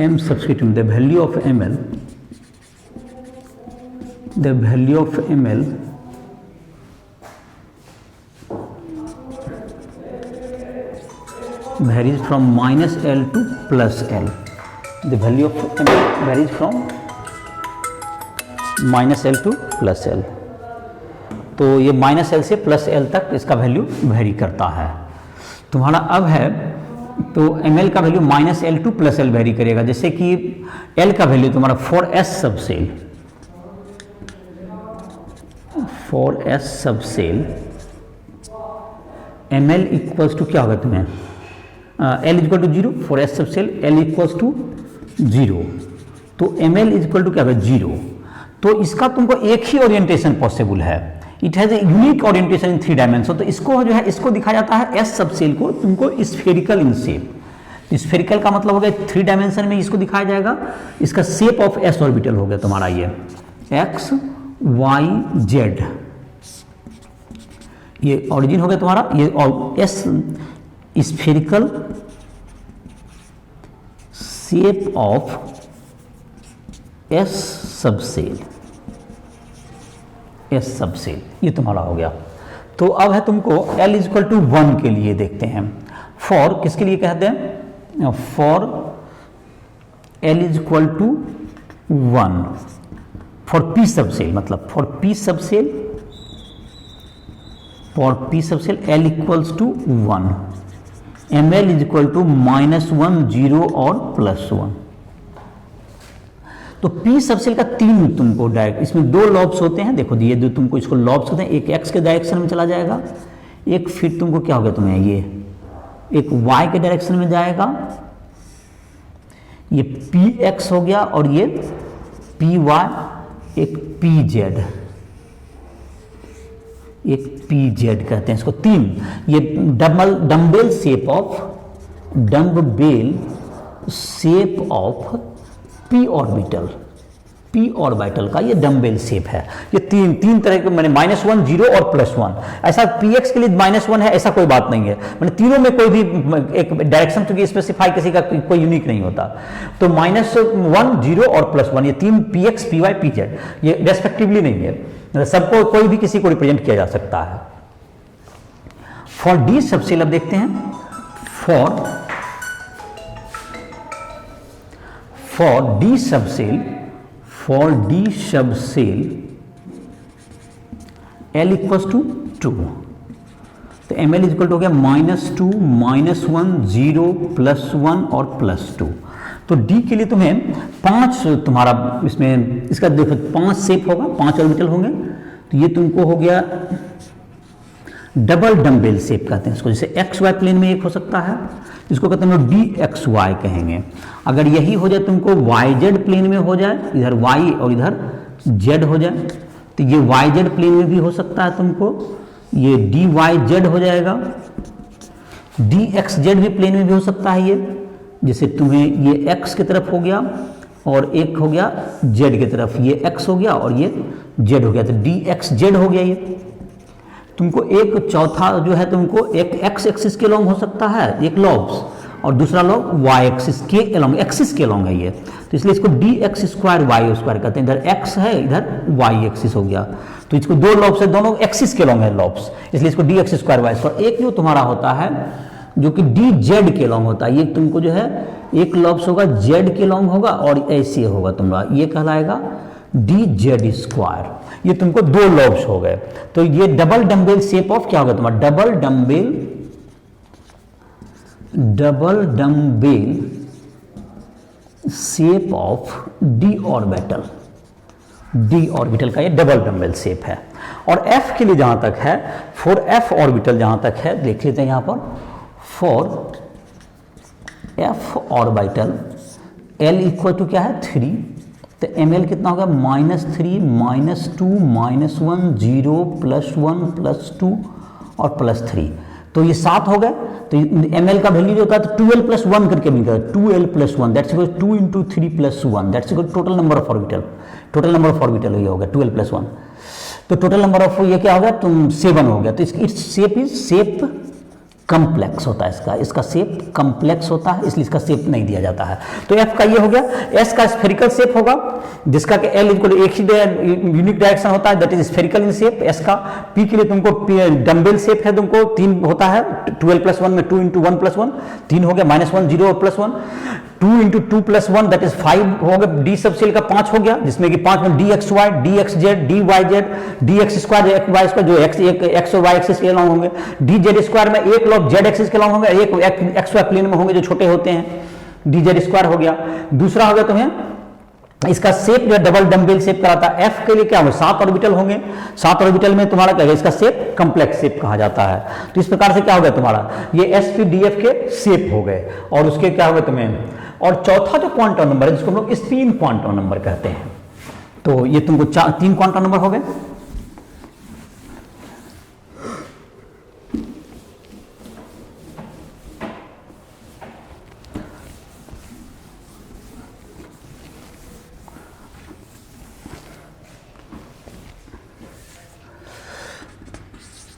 Speaker 1: m सब्सक्रिप्ट में, the value of ml varies from -l to +l। The value of ml varies from -l to +l। तो ये -l से +l तक इसका वैल्यू वेरी करता है। तुम्हारा अब है तो ml का value -l to +l very करेगा। जैसे कि l का वैल्यू तुम्हारा 4s subshell ml equals to क्या होगा तुम्हें l equal to 0, 4s subshell l equals to 0, तो ml इक्वल टू क्या होगा 0। तो इसका तुमको एक ही ओरिएंटेशन पॉसिबल है। It has a unique orientation in 3 dimension. तो इसको जो है इसको दिखाया जाता है एस सबसेल को तुमको स्फेरिकल इन शेप। स्फेरिकल का मतलब हो गया 3 डायमेंशन में इसको दिखाया जाएगा। इसका शेप ऑफ एस ऑर्बिटल हो गया तुम्हारा ये एक्स वाई जेड, ये ऑरिजिन हो गया तुम्हारा ये S spherical shape of S subshell ये तुम्हारा हो गया। तो अब है तुमको l इक्वल टू 1 के लिए देखते हैं। फॉर किसके लिए कहते हैं, for l equal to 1 for p subshell, मतलब for p subshell l equals to 1, ml equal to -1 0 और +1। तो p सबसेल का 3 तुमको डायरेक्ट, इसमें 2 लॉब्स होते हैं। देखो ये जो तुमको इसको लॉब्स होते हैं, एक x के डायरेक्शन में चला जाएगा, एक फिर तुमको क्या होगा तुम्हें ये एक y के डायरेक्शन में जाएगा, ये px हो गया और ये py, एक pz कहते हैं इसको 3। ये dumbbell shape of p orbital का ये डम्बेल शेप है। ये तीन तरह के मैंने -1 0 और +1, ऐसा px के लिए -1 है ऐसा कोई बात नहीं है। मैंने तीनों में कोई भी एक डायरेक्शन क्योंकि स्पेसिफाई किसी का कोई यूनिक नहीं होता। तो -1 0 और +1 ये 3 px py pz ये रेस्पेक्टिवली नहीं है, सबको कोई भी किसी को रिप्रेजेंट किया जा सकता है। फॉर डी सबसेल अब देखते हैं। For D subshell l equals to 2, तो ml इक्वल हो गया -2 -1 0 +1 और +2। तो d के लिए तुम्हें 5 तुम्हारा इसमें इसका देखो 5 शेप होगा, 5 ऑर्बिटल होंगे। तो ये तुमको हो गया डबल डम्बेल शेप कहते हैं इसको। जैसे एक्स वाई प्लेन में एक हो सकता है, इसको कहते हैं DXY कहेंगे। अगर यही हो जाए तुमको YZ प्लेन में हो जाए, इधर Y और इधर Z हो जाए, तो ये YZ प्लेन में भी हो सकता है तुमको, ये DYZ हो जाएगा। DXZ भी प्लेन में भी हो सकता है ये, जैसे तुम्हें ये X की तरफ हो गया और एक हो गया Z की तरफ, ये X हो गया और ये Z हो गया, तो DXZ हो गया। ये तुमको एक चौथा जो है तुमको एक x एक्सिस के लॉन्ग हो सकता है एक लॉब्स, और दूसरा लॉब y एक्सिस के लॉन्ग, एक्सिस के लॉन्ग है ये, तो इसलिए इसको dx² y² कहते हैं। इधर x है इधर y एक्सिस हो गया, तो इसको 2 लॉब्स है, दोनों एक्सिस के लॉन्ग है लॉब्स, इसलिए इसको dx² y²। एक जो तुम्हारा होता है जो कि dz के लॉन्ग होता है, ये तुमको जो है एक लॉब्स होगा z के लॉन्ग होगा और ऐसे होगा तुम्हारा, ये कहलाएगा dz²। ये तुमको 2 लॉब्स हो गए। तो ये डबल डम्बेल शेप ऑफ क्या होगा तुम्हारा double dumbbell shape of D orbital. D orbital का ये डबल डम्बल शेप है। और एफ के लिए जहां तक है, फॉर एफ ऑर्बिटल जहां तक है, देख लेते हैं यहां पर, for F orbital L equal to क्या है 3, तो एम एल कितना होगा -3 -2 -1 0 +1 +2 और +3, तो ये 7 हो गए। तो एम एल का वैल्यू जो होता है तो 2l + 1 करके मिलता है, 2l + 1 that's equal 2 × 3 + 1 that's equal total number of orbital, total number of orbital ये हो गया 2l + 1, तो टोटल नंबर ऑफ ये क्या हो गया तुम 7 हो गया। तो its shape is shape complex होता है, इसका शेप कम्प्लेक्स होता है, इसलिए इसका शेप नहीं दिया जाता है। तो एफ का ये हो गया। एस का स्फेरिकल शेप होगा, जिसका कि एल इक्वल एक ही यूनिक डायरेक्शन होता है, that is spherical in shape S का। पी के लिए तुमको डम्बेल शेप है, तुमको 3 होता है, 12 + 1 में 2 × 1 + 1 3 हो गया, -1 0 और +1, 2 × 2 + 1 दैट इज 5 हो गया। डी सब सेल का 5 हो गया, जिसमें कि 5 में dxy dxz dyz dx² xy² जो x और y एक्सिस के अलॉन्ग होंगे, dz² में एक लॉग z एक्सिस के अलॉन्ग होंगे, एक xy प्लेन में होंगे जो छोटे होते हैं, dz² हो गया। दूसरा हो गया तुम्हें इसका शेप जो डबल डम्बेल शेप कराता है। एफ के लिए क्या होगा 7 ऑर्बिटल होंगे, 7 ऑर्बिटल में तुम्हारा क्या है, इसका शेप कम्प्लेक्स शेप कहा जाता है। तो इस प्रकार से क्या हो गया तुम्हारा ये sp-df के शेप हो गए, और उसके क्या हो गए तुम्हें। और चौथा जो क्वांटम नंबर है जिसको हम लोग स्पिन क्वांटम नंबर कहते हैं, तो ये तुमको 3 क्वांटम नंबर हो गए।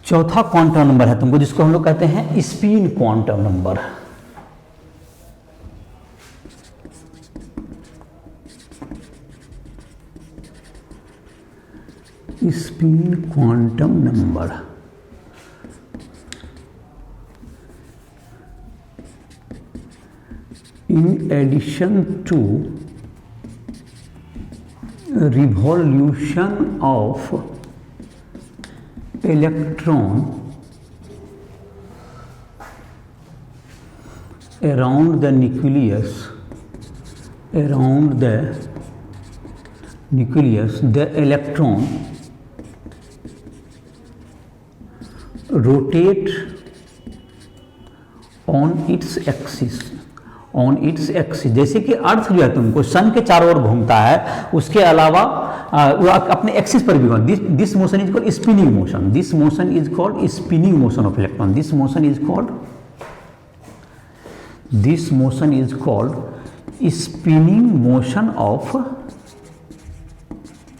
Speaker 1: चौथा क्वांटम नंबर है तुमको जिसको हम लोग कहते हैं spin quantum number. Spin quantum number in addition to revolution of electron around the nucleus, the electron rotate on its axis, जैसे कि अर्थ जो है तुमको सन के चारों ओर घूमता है, उसके अलावा वो अपने एक्सिस पर भी घूमता है। This motion is called spinning motion, this motion is called spinning motion of electron, this motion is called spinning motion of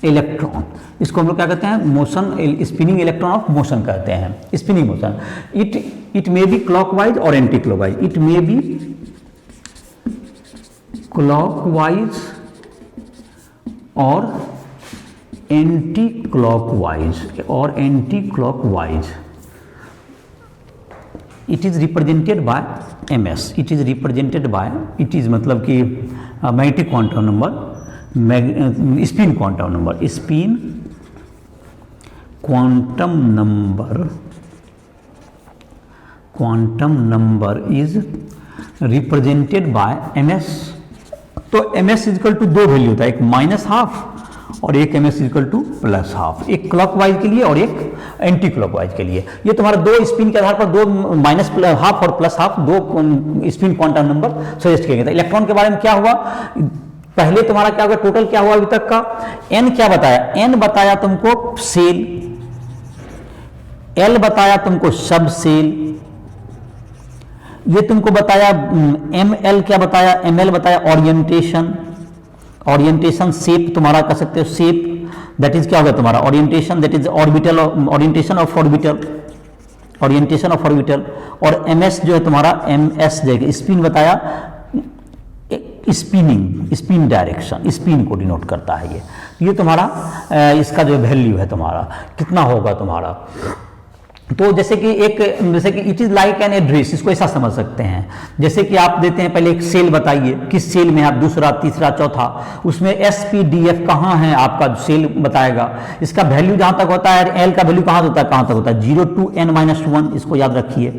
Speaker 1: electron. इसको हम लोग क्या कहते हैं motion, spinning electron of motion कहते हैं, spinning motion. It may be clockwise और anti clockwise, it may be clockwise और anti clockwise. It is represented by MS, it is मतलब कि magnetic quantum number, spin quantum number, spin quantum number is represented by MS. तो MS equal to 2 value होता है, एक -½ और एक MS equal to +½ एक क्लॉकवाइज के लिए और एक एंटी क्लॉकवाइज के लिए। ये तुम्हारा 2 स्पिन के आधार पर 2 -½ और +½ 2 स्पिन क्वांटम नंबर सजेस्ट किए गए थे। इलेक्ट्रॉन के बारे में क्या हुआ, पहले तुम्हारा क्या हुआ, टोटल क्या हुआ अभी तक का, एन क्या बताया, एन बताया तुमको सेल, एल बताया तुमको सब सेल, ये तुमको बताया एम एल क्या बताया, एम एल बताया ओरिएंटेशन शेप तुम्हारा कह सकते हो, शेप दैट इज क्या होगा तुम्हारा orientation, that is orbital, orientation of orbital. और एम एस जो है तुम्हारा एम एस जो स्पिन बताया, स्पिन डायरेक्शन, स्पिन को डिनोट करता है ये तुम्हारा इसका जो वैल्यू है तुम्हारा कितना होगा तुम्हारा। तो जैसे कि it is like an address, इसको ऐसा समझ सकते हैं जैसे कि आप देते हैं पहले एक सेल बताइए, किस सेल में आप दूसरा तीसरा चौथा, उसमें sp-df कहाँ है आपका सेल बताएगा। इसका वैल्यू जहां तक होता है, एल का वैल्यू कहां तक होता है 0 to n-1, इसको याद रखिए।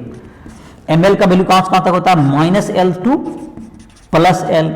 Speaker 1: ml का वैल्यू कहां तक होता है -l to +l,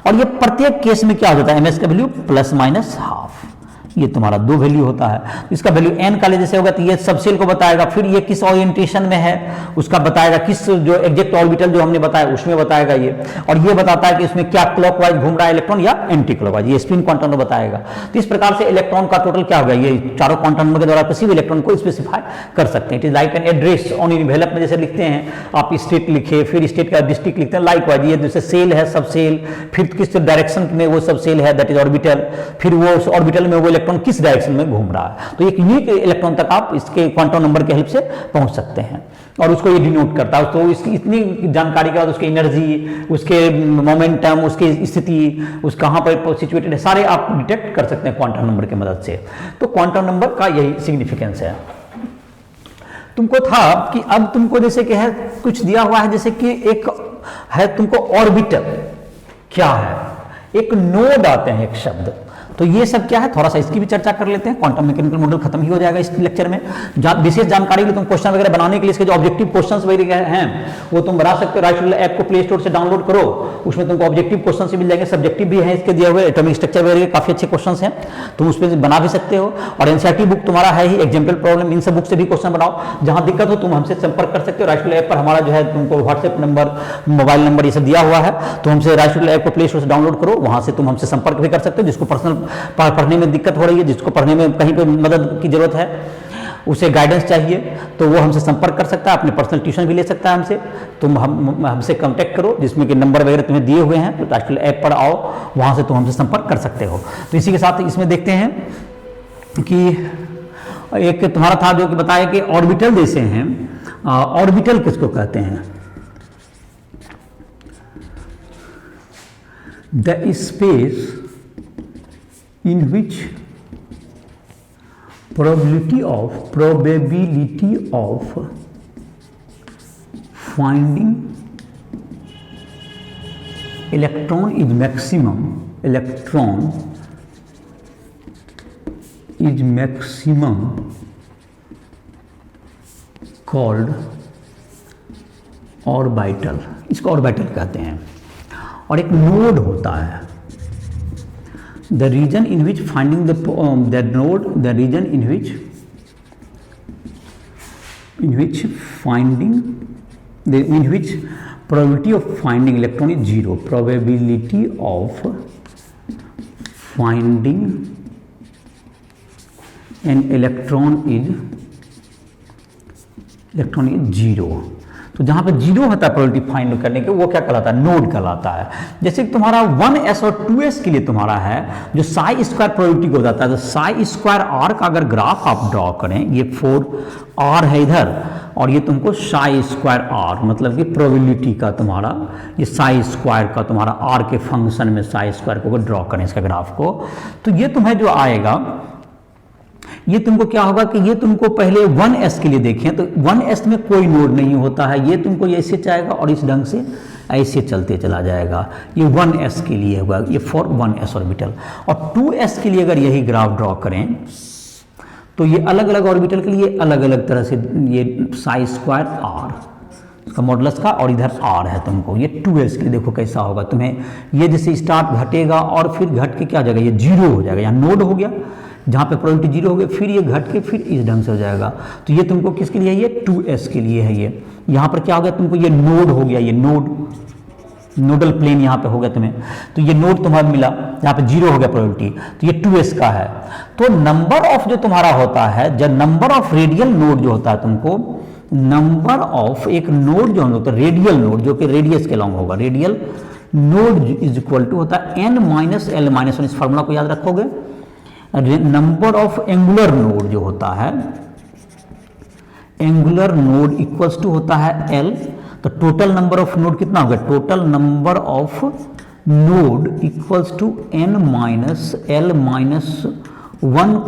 Speaker 1: और ये प्रत्येक केस में क्या हो जाता है ms का वैल्यू ±½ ये तुम्हारा 2 वैल्यू होता है। तो इसका वैल्यू n का ले जैसे होगा तो ये सब सेल को बताएगा, फिर ये किस ओरिएंटेशन में है उसका बताएगा, किस जो एग्जैक्ट ऑर्बिटल जो हमने बताया उसमें बताएगा ये, और ये बताता है कि इसमें क्या क्लॉकवाइज घूम रहा है इलेक्ट्रॉन या एंटी क्लॉकवाइज, ये स्पिन क्वांटम नंबर बताएगा। तो इस प्रकार से इलेक्ट्रॉन का टोटल क्या होगा, ये चारों क्वांटम नंबर के द्वारा किसी भी इलेक्ट्रॉन को स्पेसिफाई कर सकते हैं। It is like an address on envelope में जैसे लिखते हैं आप स्टेट लिखे, फिर स्टेट का डिस्ट्रिक्ट लिखते हैं, लाइक वाइज ये जैसे सेल है सब सेल, फिर किस डायरेक्शन में वो सब सेल है दैट इज ऑर्बिटल, फिर वो उस ऑर्बिटल में वो इलेक्ट्रॉन किस डायरेक्शन में घूम रहा है। तो एक यूनिक इलेक्ट्रॉन तक आप इसके क्वांटम नंबर के हेल्प से पहुंच सकते हैं और उसको ये डिनोट करता है। तो इसकी इतनी जानकारी के बाद उसकी एनर्जी, उसके मोमेंटम, उसकी स्थिति, उस कहाँ पर सिचुएटेड है, सारे आप डिटेक्ट कर सकते हैं क्वांटम नंबर की मदद से। तो क्वांटम नंबर का यही सिग्निफिकेंस है। तुमको था कि अब तुमको जैसे कि है कुछ दिया हुआ है, जैसे कि एक है तुमको ऑर्बिटल क्या है, एक नोड आते हैं एक शब्द, तो ये सब क्या है थोड़ा सा इसकी भी चर्चा कर लेते हैं। क्वांटम मैकेनिकल मॉडल खत्म ही हो जाएगा इस लेक्चर में। विशेष जानकारी के लिए तुम क्वेश्चन वगैरह बनाने के लिए इसके जो ऑब्जेक्टिव क्वेश्चंस वगैरह हैं वो तुम बना सकते हो। राइट ऐप को प्ले स्टोर से डाउनलोड करो, उसमें तुमको ऑब्जेक्टिव क्वेश्चन से मिल जाएंगे, सब्जेक्टिव भी है इसके दिए हुए, एटॉमिक स्ट्रक्चर वगैरह काफी अच्छे क्वेश्चन हैं, तुम उस पर बना भी सकते हो। और एनसीईआरटी बुक तुम्हारा है ही, एग्जाम्पल प्रॉब्लम, इन सब बुक से भी क्वेश्चन बनाओ। जहां दिक्कत हो तुम हमसे संपर्क कर सकते हो। राइट ऐप पर हमारा जो है तुमको व्हाट्सएप नंबर, मोबाइल नंबर ये सब दिया हुआ है, तो हमसे राइट ऐप को प्ले स्टोर से डाउनलोड करो, वहां से तुम हमसे संपर्क भी कर सकते हो। जिसको पर्सनल पढ़ने में दिक्कत हो रही है, जिसको पढ़ने में कहीं पे मदद की जरूरत है, उसे गाइडेंस चाहिए, तो वो हमसे संपर्क कर सकता है, अपने पर्सनल ट्यूशन भी ले सकता है हमसे। तुम हमसे कांटेक्ट करो, जिसमें कि नंबर वगैरह तुम्हें दिए हुए हैं, तो राष्ट्रीय ऐप पर आओ, वहां से तुम हमसे संपर्क कर सकते हो। तो इसी के साथ इसमें देखते हैं कि एक तुम्हारा था जो कि बताया कि ऑर्बिटल जैसे हैं, ऑर्बिटल किसको कहते हैं, the space in which probability of finding electron is maximum called orbital, इसको ऑर्बिटल कहते हैं। और एक नोड होता है, the region in which finding the node, the region in which probability of finding electron is 0, probability of finding an electron is 0। तो जहां पे 0 होता है प्रोबेबिलिटी फाइंड करने के, वो क्या कहलाता है, नोड कहलाता है। जैसे कि तुम्हारा 1s और 2s के लिए तुम्हारा है जो साई स्क्वायर प्रोबेबिलिटी को बताता है, तो साई स्क्वायर आर का अगर ग्राफ आप ड्रॉ करें, ये 4r है इधर, और ये तुमको साई स्क्वायर आर मतलब कि प्रोबेबिलिटी का तुम्हारा ये साई स्क्वायर का तुम्हारा आर के फंक्शन में साई स्क्वायर को ड्रॉ करें इसका ग्राफ को, तो ये तुम्हें जो आएगा, ये तुमको क्या होगा कि ये तुमको पहले 1s के लिए देखें तो 1s में कोई नोड नहीं होता है, ये तुमको ऐसे जाएगा और इस ढंग से ऐसे चलते चला जाएगा, ये 1s के लिए होगा, ये फॉर 1s ऑर्बिटल। और 2s के लिए अगर यही ग्राफ ड्रॉ करें तो ये अलग अलग ऑर्बिटल के लिए अलग अलग तरह से ये साई स्क्वायर आर इसका मॉडुलस का, और इधर r है तुमको, ये 2s के लिए देखो कैसा होगा तुम्हें, ये जैसे स्टार्ट घटेगा और फिर घट के क्या हो जाएगा, ये 0 हो जाएगा, यहाँ नोड हो गया जहाँ पे प्रोबेबिलिटी 0 हो गई, फिर ये घट के फिर इस ढंग से हो जाएगा। तो ये तुमको किसके लिए है, ये 2s के लिए है। ये यहाँ पर क्या हो गया तुमको, ये नोड हो गया, ये नोडल प्लेन यहाँ पे हो गया तुम्हें, तो ये नोड तुम्हारा मिला यहाँ पे 0 हो गया प्रोबेबिलिटी, तो ये 2s का है। तो नंबर ऑफ जो तुम्हारा होता है, जब नंबर ऑफ रेडियल नोड जो होता है तुमको, नंबर ऑफ एक नोड जो होता है रेडियल नोड जो कि रेडियस के लॉन्ग होगा, radial node is equal to होता है n-l-1, इस फार्मूला को याद रखोगे। नंबर ऑफ एंगुलर नोड जो होता है, एंगुलर नोड इक्वल्स टू होता है l, तो टोटल नंबर ऑफ नोड कितना होगा, total number of node equals to n-l-1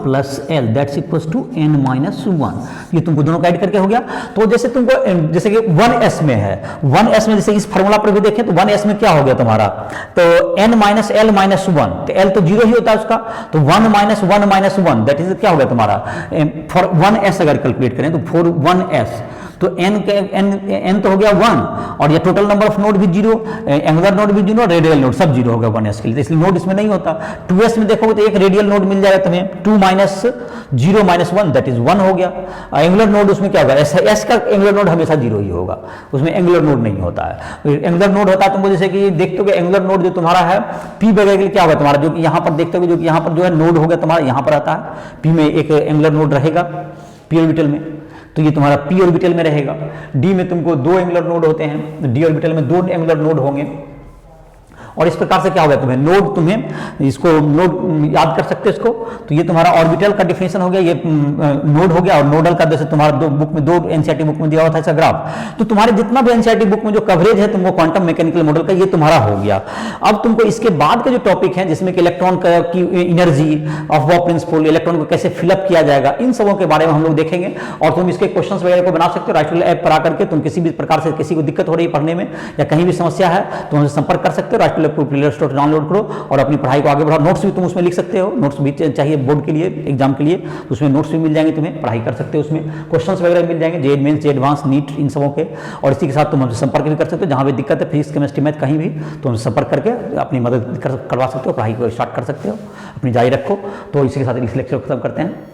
Speaker 1: plus l, that's equals to n-1। ये तुमको दोनों ऐड करके हो गया। तो जैसे तुमको जैसे कि 1s में है, 1s में जैसे इस फार्मूला पर भी देखें तो 1s में क्या हो गया तुम्हारा, तो n-l-1, तो l तो 0 ही होता है उसका, तो 1-1-1 दैट इज क्या हो गया तुम्हारा, फॉर 1s अगर कैलकुलेट करें तो फॉर 1s तो n तो हो गया 1, और ये टोटल नंबर ऑफ नोड भी 0, एंगुलर नोड भी 0, रेडियल नोड सब 0 होगा 1s के लिए, तो इसलिए नोड इसमें नहीं होता। 2s में देखोगे तो एक रेडियल नोड मिल जाएगा तुम्हें, 2 माइनस 0 माइनस 1 दैट इज 1 हो गया। एंगुलर नोड उसमें क्या होगा, s का एंगुलर नोड हमेशा 0 ही होगा, उसमें एंगुलर नोड नहीं होता है। एंगुलर नोड होता है तुमको जैसे कि देखते हो एंगुलर नोड जो तुम्हारा है p वगैरह के लिए क्या होगा तुम्हारा, जो कि यहाँ पर देखते हो जो कि यहाँ पर जो है नोड हो गया तुम्हारा, यहाँ पर आता है p में एक एंगुलर नोड रहेगा p ऑर्बिटल में, तो ये तुम्हारा p ऑर्बिटल में रहेगा। d में तुमको 2 एंगुलर नोड होते हैं, d ऑर्बिटल में 2 एंगुलर नोड होंगे, और इस प्रकार से क्या होगा तुम्हें नोड, तुम्हें इसको नोड याद कर सकते हो इसको, तो ये तुम्हारा ऑर्बिटल का डिफिनेशन हो गया, ये नोड हो गया, और नोडल का जैसे तुम्हारा बुक में 2 एनसीईआरटी बुक में दिया हुआ था ऐसा ग्राफ, तो तुम्हारे जितना भी एनसीईआरटी बुक में जो कवरेज है तुमको क्वांटम मैकेनिकल मॉडल का ये तुम्हारा हो गया। अब तुमको इसके बाद के जो टॉपिक है जिसमें कि इलेक्ट्रॉन की energy aufbau principle, electron को कैसे फिलअप किया जाएगा, इन सबों के बारे में हम लोग देखेंगे, और तुम इसके क्वेश्चन वगैरह को बना सकते हो। राइट ऐप पर आकर के तुम किसी भी प्रकार से किसी को दिक्कत हो रही है पढ़ने में या कहीं भी समस्या है तो हमसे संपर्क कर सकते हो। राइट प्ले स्टोर डाउनलोड करो और अपनी पढ़ाई को आगे बढ़ाओ। नोट्स भी तुम उसमें लिख सकते हो, नोट्स भी चाहिए बोर्ड के लिए, एग्जाम के लिए, तो उसमें नोट्स भी मिल जाएंगे, तुम्हें पढ़ाई कर सकते हो, उसमें क्वेश्चंस वगैरह मिल जाएंगे, जे मेंस, जे एडवांस, नीट, इन सबों के। और इसी के साथ तुम हमसे संपर्क भी कर सकते हो, जहां भी दिक्कत है फिजिक्स, केमिस्ट्री, मैथ, कहीं भी तो हमसे संपर्क करके अपनी मदद करवा सकते हो, पढ़ाई को स्टार्ट कर सकते हो, अपनी जारी रखो। तो इसी के साथ इस लेक्चर को खत्म करते हैं।